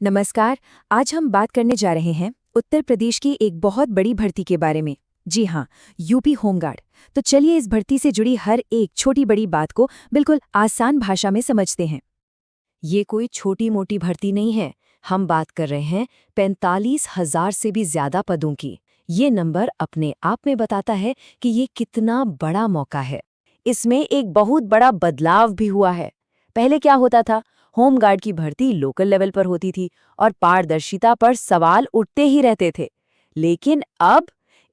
नमस्कार। आज हम बात करने जा रहे हैं उत्तर प्रदेश की एक बहुत बड़ी भर्ती के बारे में। जी हाँ, यूपी होमगार्ड। तो चलिए इस भर्ती से जुड़ी हर एक छोटी बड़ी बात को बिल्कुल आसान भाषा में समझते हैं। ये कोई छोटी मोटी भर्ती नहीं है। हम बात कर रहे हैं 45,000 से भी ज्यादा पदों की। ये नंबर अपने आप में बताता है कि ये कितना बड़ा मौका है। इसमें एक बहुत बड़ा बदलाव भी हुआ है। पहले क्या होता था, होमगार्ड की भर्ती लोकल लेवल पर होती थी और पारदर्शिता पर सवाल उठते ही रहते थे। लेकिन अब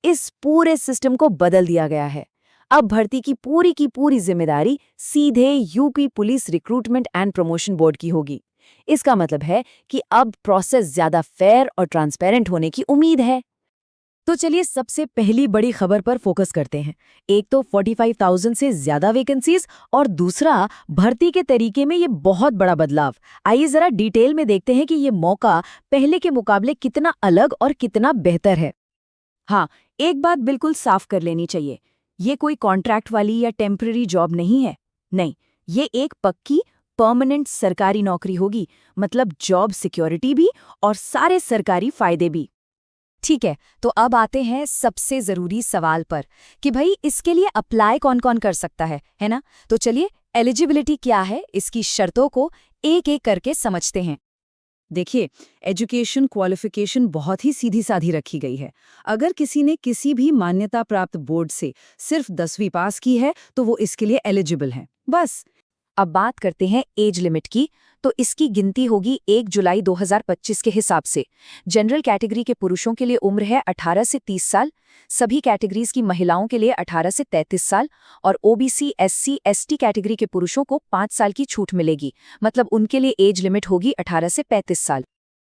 इस पूरे सिस्टम को बदल दिया गया है। अब भर्ती की पूरी जिम्मेदारी सीधे UP police recruitment and promotion board की होगी। इसका मतलब है कि अब प्रोसेस ज्यादा फेयर और ट्रांसपेरेंट होने की उम्मीद है। तो चलिए सबसे पहली बड़ी खबर पर फोकस करते हैं। एक तो 45,000 से ज्यादा वैकेंसीज और दूसरा भर्ती के तरीके में ये बहुत बड़ा बदलाव। आइए जरा डिटेल में देखते हैं कि ये मौका पहले के मुकाबले कितना अलग और कितना बेहतर है। हाँ, एक बात बिल्कुल साफ कर लेनी चाहिए। ये कोई कॉन्ट्रैक्ट वाली या टेम्पररी जॉब नहीं है। नहीं, ये एक पक्की परमानेंट सरकारी नौकरी होगी। मतलब जॉब सिक्योरिटी भी और सारे सरकारी फायदे भी। ठीक है, तो अब आते हैं सबसे जरूरी सवाल पर कि भाई इसके लिए अप्लाई कौन कौन कर सकता है ना। तो चलिए एलिजिबिलिटी क्या है, इसकी शर्तों को एक एक करके समझते हैं। देखिए, एजुकेशन क्वालिफिकेशन बहुत ही सीधी साधी रखी गई है। अगर किसी ने किसी भी मान्यता प्राप्त बोर्ड से सिर्फ 10वीं पास की है तो वो इसके लिए एलिजिबल है, बस। अब बात करते हैं एज लिमिट की। तो इसकी गिनती होगी 1 जुलाई 2025 के हिसाब से। जनरल कैटेगरी के पुरुषों के लिए उम्र है 18 से 30 साल, सभी कैटेगरीज की महिलाओं के लिए 18 से 33 साल और ओबीसी, एससी, एसटी कैटेगरी के पुरुषों को 5 साल की छूट मिलेगी। मतलब उनके लिए एज लिमिट होगी 18 से 35 साल।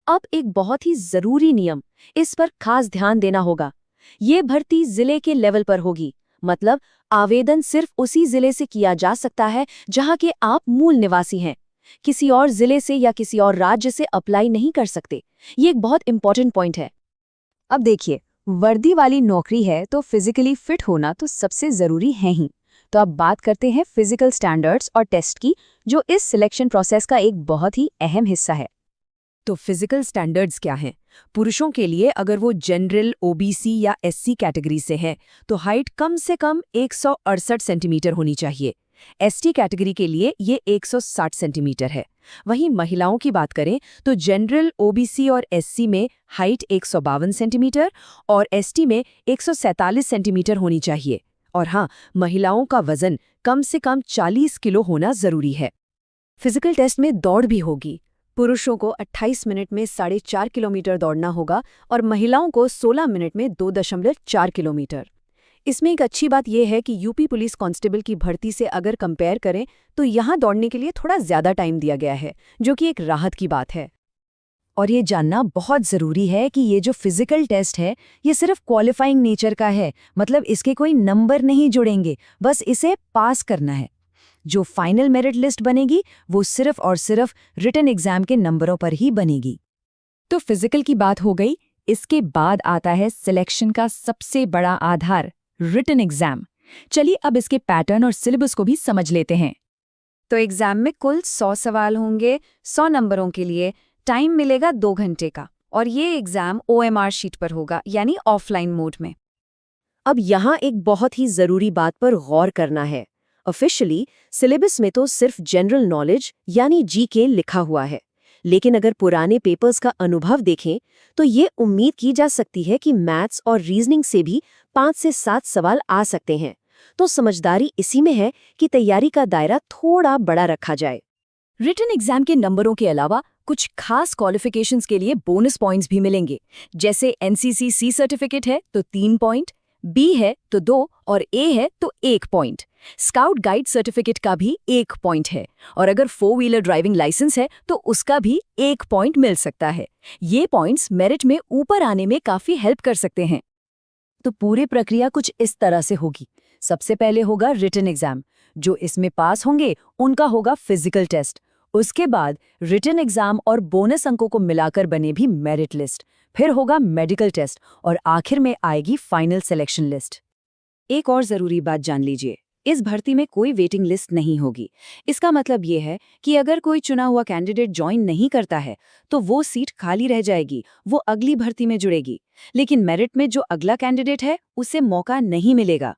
अब एक बहुत ही जरूरी नियम, इस पर खास ध्यान देना होगा। ये भर्ती जिले के लेवल पर होगी। मतलब आवेदन सिर्फ उसी जिले से किया जा सकता है जहां के आप मूल निवासी हैं। किसी और जिले से या किसी और राज्य से अप्लाई नहीं कर सकते। ये एक बहुत इंपॉर्टेंट पॉइंट है। अब देखिए, वर्दी वाली नौकरी है तो फिजिकली फिट होना तो सबसे जरूरी है ही। तो अब बात करते हैं फिजिकल स्टैंडर्ड्स और टेस्ट की, जो इस सिलेक्शन प्रोसेस का एक बहुत ही अहम हिस्सा है। तो फिजिकल स्टैंडर्ड्स क्या हैं? पुरुषों के लिए अगर वो जनरल, ओबीसी या एससी कैटेगरी से है तो हाइट कम से कम 168 सेंटीमीटर होनी चाहिए। एसटी कैटेगरी के लिए ये 160 सेंटीमीटर है। वहीं महिलाओं की बात करें तो जनरल, ओबीसी और एससी में हाइट 152 सेंटीमीटर और एसटी में 147 सेंटीमीटर होनी चाहिए। और हाँ, महिलाओं का वजन कम से कम 40 किलो होना जरूरी है। फिजिकल टेस्ट में दौड़ भी होगी। पुरुषों को 28 मिनट में 4.5 किलोमीटर दौड़ना होगा और महिलाओं को 16 मिनट में 2.4 किलोमीटर। इसमें एक अच्छी बात यह है कि यूपी पुलिस कांस्टेबल की भर्ती से अगर कंपेयर करें तो यहाँ दौड़ने के लिए थोड़ा ज्यादा टाइम दिया गया है, जो कि एक राहत की बात है। और ये जानना बहुत ज़रूरी है कि ये जो फिजिकल टेस्ट है ये सिर्फ क्वालिफाइंग नेचर का है। मतलब इसके कोई नंबर नहीं जुड़ेंगे, बस इसे पास करना है। जो फाइनल मेरिट लिस्ट बनेगी वो सिर्फ और सिर्फ रिटन एग्जाम के नंबरों पर ही बनेगी। तो फिजिकल की बात हो गई। इसके बाद आता है सिलेक्शन का सबसे बड़ा आधार, रिटन एग्जाम। चलिए अब इसके पैटर्न और सिलेबस को भी समझ लेते हैं। तो एग्जाम में कुल 100 सवाल होंगे। 100 नंबरों के लिए टाइम मिलेगा 2 घंटे का और ये एग्जाम OMR शीट पर होगा, यानी ऑफलाइन मोड में। अब यहाँ एक बहुत ही जरूरी बात पर गौर करना है। ऑफिशियली सिलेबस में तो सिर्फ जनरल नॉलेज यानी जीके लिखा हुआ है, लेकिन अगर पुराने पेपर्स का अनुभव देखें तो ये उम्मीद की जा सकती है कि मैथ्स और रीजनिंग से भी 5 से 7 सवाल आ सकते हैं। तो समझदारी इसी में है कि तैयारी का दायरा थोड़ा बड़ा रखा जाए। रिटन एग्जाम के नंबरों के अलावा कुछ खास क्वालिफिकेशंस के लिए बोनस पॉइंट्स भी मिलेंगे। जैसे एनसीसी सी सर्टिफिकेट है तो 3 पॉइंट, बी है तो 2 और ए है तो 1 पॉइंट। स्काउट गाइड सर्टिफिकेट का भी 1 पॉइंट है और अगर 4 व्हीलर ड्राइविंग लाइसेंस है तो उसका भी 1 पॉइंट मिल सकता है। ये पॉइंट्स मेरिट में ऊपर आने में काफी हेल्प कर सकते हैं। तो पूरी प्रक्रिया कुछ इस तरह से होगी। सबसे पहले होगा रिटन एग्जाम। जो इसमें पास होंगे उनका होगा फिजिकल टेस्ट। उसके बाद रिटन एग्जाम और बोनस अंकों को मिलाकर बने भी मेरिट लिस्ट। फिर होगा मेडिकल टेस्ट और आखिर में आएगी फाइनल सिलेक्शन लिस्ट। एक और जरूरी बात जान लीजिए, इस भर्ती में कोई वेटिंग लिस्ट नहीं होगी। इसका मतलब ये है कि अगर कोई चुना हुआ कैंडिडेट ज्वाइन नहीं करता है तो वो सीट खाली रह जाएगी, वो अगली भर्ती में जुड़ेगी। लेकिन मेरिट में जो अगला कैंडिडेट है उसे मौका नहीं मिलेगा।